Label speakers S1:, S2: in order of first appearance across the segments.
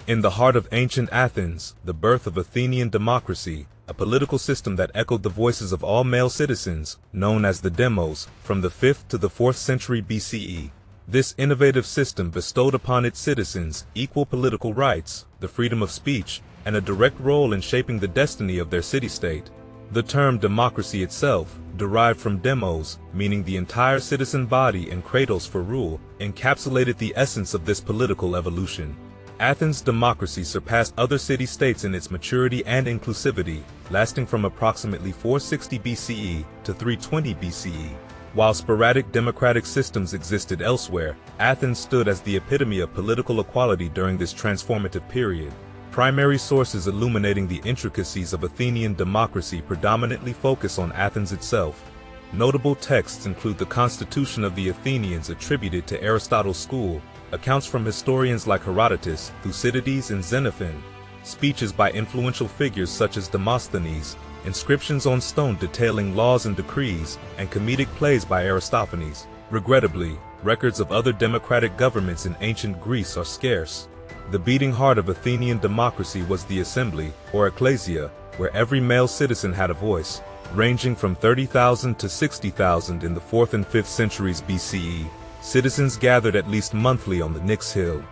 S1: In the heart of ancient Athens, the birth of Athenian democracy, a political system that echoed the voices of all male citizens, known as the demos, from the 5th to the 4th century BCE. This innovative system bestowed upon its citizens equal political rights, the freedom of speech, and a direct role in shaping the destiny of their city-state. The term democracy itself, derived from demos, meaning the entire citizen body, and kratos for rule, encapsulated the essence of this political evolution. Athens' democracy surpassed other city-states in its maturity and inclusivity, lasting from approximately 460 BCE to 320 BCE. While sporadic democratic systems existed elsewhere, Athens stood as the epitome of political equality during this transformative period. Primary sources illuminating the intricacies of Athenian democracy predominantly focus on Athens itself. Notable texts include the Constitution of the Athenians attributed to Aristotle's school, accounts from historians like Herodotus, Thucydides, and Xenophon, speeches by influential figures such as Demosthenes, inscriptions on stone detailing laws and decrees, and comedic plays by Aristophanes. Regrettably, records of other democratic governments in ancient Greece are scarce. The beating heart of Athenian democracy was the assembly, or ecclesia, where every male citizen had a voice. Ranging from 30,000 to 60,000 in the 4th and 5th centuries BCE, citizens gathered at least monthly on the Nix Hill.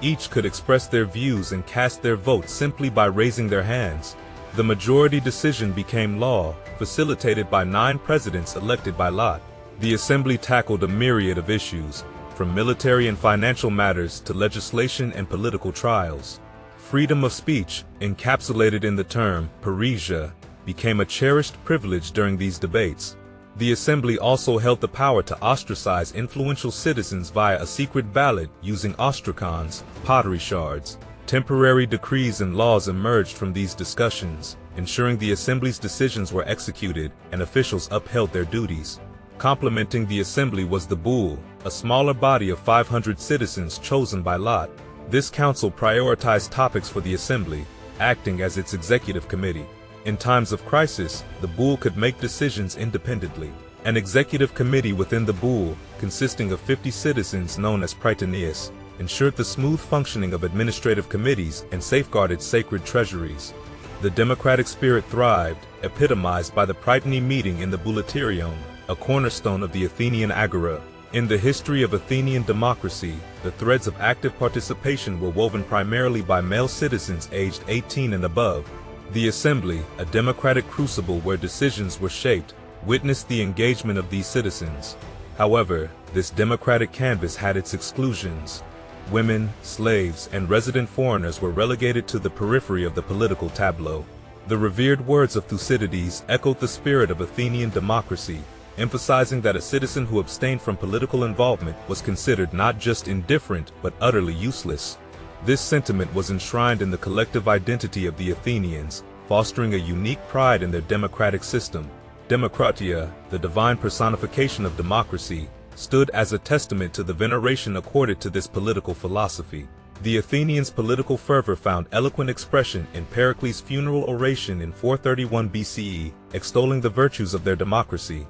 S1: Each could express their views and cast their vote simply by raising their hands. The majority decision became law, facilitated by 9 presidents elected by lot. The assembly tackled a myriad of issues, from military and financial matters to legislation and political trials. Freedom of speech, encapsulated in the term parousia, became a cherished privilege during these debates. The assembly also held the power to ostracize influential citizens via a secret ballot using ostracons, pottery shards. Temporary decrees and laws emerged from these discussions, ensuring the assembly's decisions were executed and officials upheld their duties. Complementing the assembly was the bull, a smaller body of 500 citizens chosen by lot. This council prioritized topics for the assembly, acting as its executive committee. In times of crisis, the bull could make decisions independently. An executive committee within the bull, consisting of 50 citizens known as prytaneus, ensured the smooth functioning of administrative committees and safeguarded sacred treasuries. The democratic spirit thrived, epitomized by the Prytany meeting in the Boulaterion, a cornerstone of the Athenian agora. In the history of Athenian democracy, the threads of active participation were woven primarily by male citizens aged 18 and above. The assembly, a democratic crucible where decisions were shaped, witnessed the engagement of these citizens. However, this democratic canvas had its exclusions. Women, slaves, and resident foreigners were relegated to the periphery of the political tableau. The revered words of Thucydides echoed the spirit of Athenian democracy, emphasizing that a citizen who abstained from political involvement was considered not just indifferent but utterly useless. This sentiment was enshrined in the collective identity of the Athenians, fostering a unique pride in their democratic system. Demokratia, the divine personification of democracy, stood as a testament to the veneration accorded to this political philosophy. The Athenians' political fervor found eloquent expression in Pericles' funeral oration in 431 BCE, extolling the virtues of their democracy.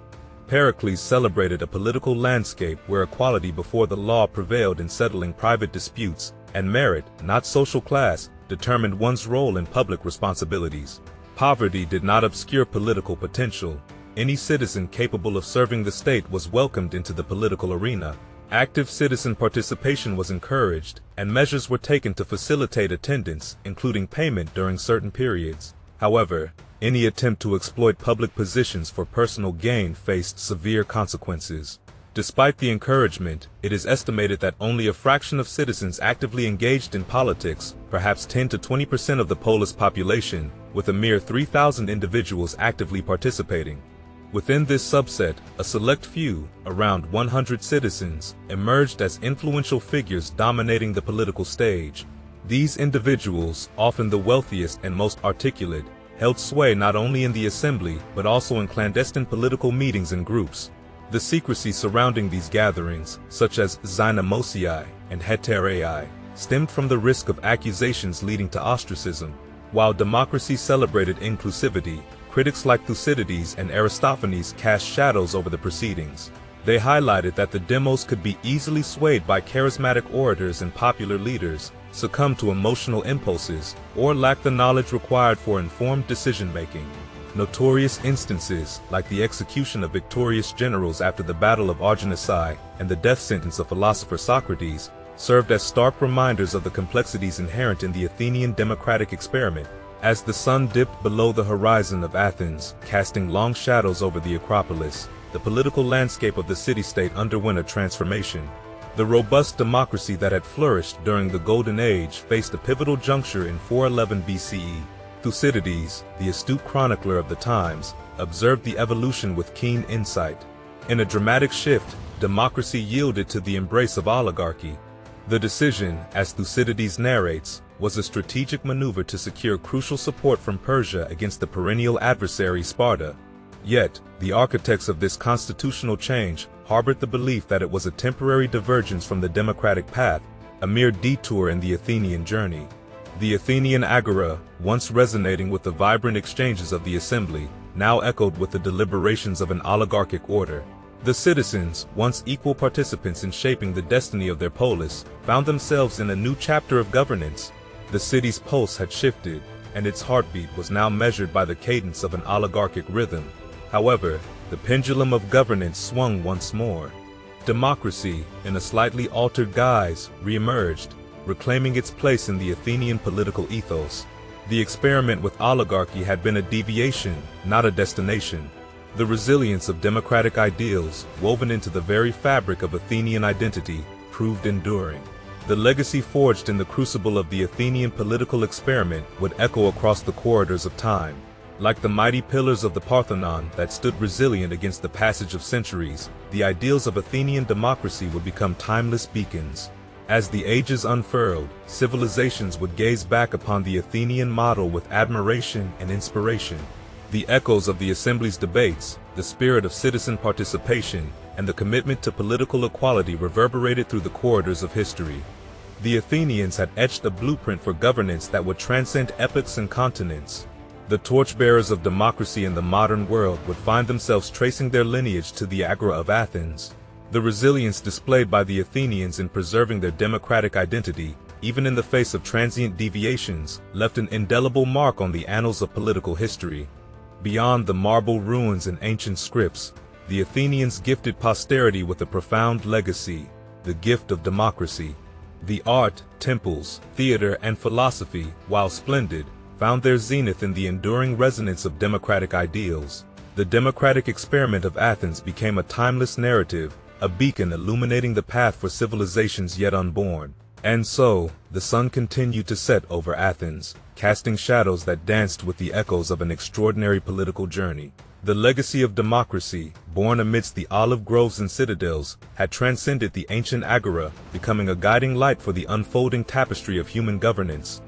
S1: Pericles celebrated a political landscape where equality before the law prevailed in settling private disputes, and merit, not social class, determined one's role in public responsibilities. Poverty did not obscure political potential. Any citizen capable of serving the state was welcomed into the political arena. Active citizen participation was encouraged, and measures were taken to facilitate attendance, including payment during certain periods. However, any attempt to exploit public positions for personal gain faced severe consequences. Despite the encouragement, it is estimated that only a fraction of citizens actively engaged in politics, perhaps 10 to 20% of the polis population, with a mere 3,000 individuals actively participating. Within this subset, a select few, around 100 citizens, emerged as influential figures dominating the political stage. These individuals, often the wealthiest and most articulate, held sway not only in the assembly but also in clandestine political meetings and groups. The secrecy surrounding these gatherings, such as zynomosiae and heterai, stemmed from the risk of accusations leading to ostracism. While democracy celebrated inclusivity, critics like Thucydides and Aristophanes cast shadows over the proceedings. They highlighted that the demos could be easily swayed by charismatic orators and popular leaders, succumb to emotional impulses, or lack the knowledge required for informed decision-making. Notorious instances, like the execution of victorious generals after the Battle of Arginesai and the death sentence of philosopher Socrates, served as stark reminders of the complexities inherent in the Athenian democratic experiment. As the sun dipped below the horizon of Athens, casting long shadows over the Acropolis, the political landscape of the city-state underwent a transformation. The robust democracy that had flourished during the Golden Age faced a pivotal juncture in 411 BCE. Thucydides, the astute chronicler of the times, observed the evolution with keen insight. In a dramatic shift, democracy yielded to the embrace of oligarchy. The decision, as Thucydides narrates, was a strategic maneuver to secure crucial support from Persia against the perennial adversary Sparta. Yet, the architects of this constitutional change harbored the belief that it was a temporary divergence from the democratic path, a mere detour in the Athenian journey. The Athenian agora, once resonating with the vibrant exchanges of the assembly, now echoed with the deliberations of an oligarchic order. The citizens, once equal participants in shaping the destiny of their polis, found themselves in a new chapter of governance. The city's pulse had shifted, and its heartbeat was now measured by the cadence of an oligarchic rhythm. However, the pendulum of governance swung once more. Democracy, in a slightly altered guise, re-emerged, reclaiming its place in the Athenian political ethos. The experiment with oligarchy had been a deviation, not a destination. The resilience of democratic ideals, woven into the very fabric of Athenian identity, proved enduring. The legacy forged in the crucible of the Athenian political experiment would echo across the corridors of time. Like the mighty pillars of the Parthenon that stood resilient against the passage of centuries, the ideals of Athenian democracy would become timeless beacons. As the ages unfurled, civilizations would gaze back upon the Athenian model with admiration and inspiration. The echoes of the assembly's debates, the spirit of citizen participation, and the commitment to political equality reverberated through the corridors of history. The Athenians had etched a blueprint for governance that would transcend epochs and continents. The torchbearers of democracy in the modern world would find themselves tracing their lineage to the agora of Athens. The resilience displayed by the Athenians in preserving their democratic identity, even in the face of transient deviations, left an indelible mark on the annals of political history. Beyond the marble ruins and ancient scripts, the Athenians gifted posterity with a profound legacy, the gift of democracy. The art, temples, theater, and philosophy, while splendid, found their zenith in the enduring resonance of democratic ideals. The democratic experiment of Athens became a timeless narrative, a beacon illuminating the path for civilizations yet unborn. And so, the sun continued to set over Athens, casting shadows that danced with the echoes of an extraordinary political journey. The legacy of democracy, born amidst the olive groves and citadels, had transcended the ancient agora, becoming a guiding light for the unfolding tapestry of human governance.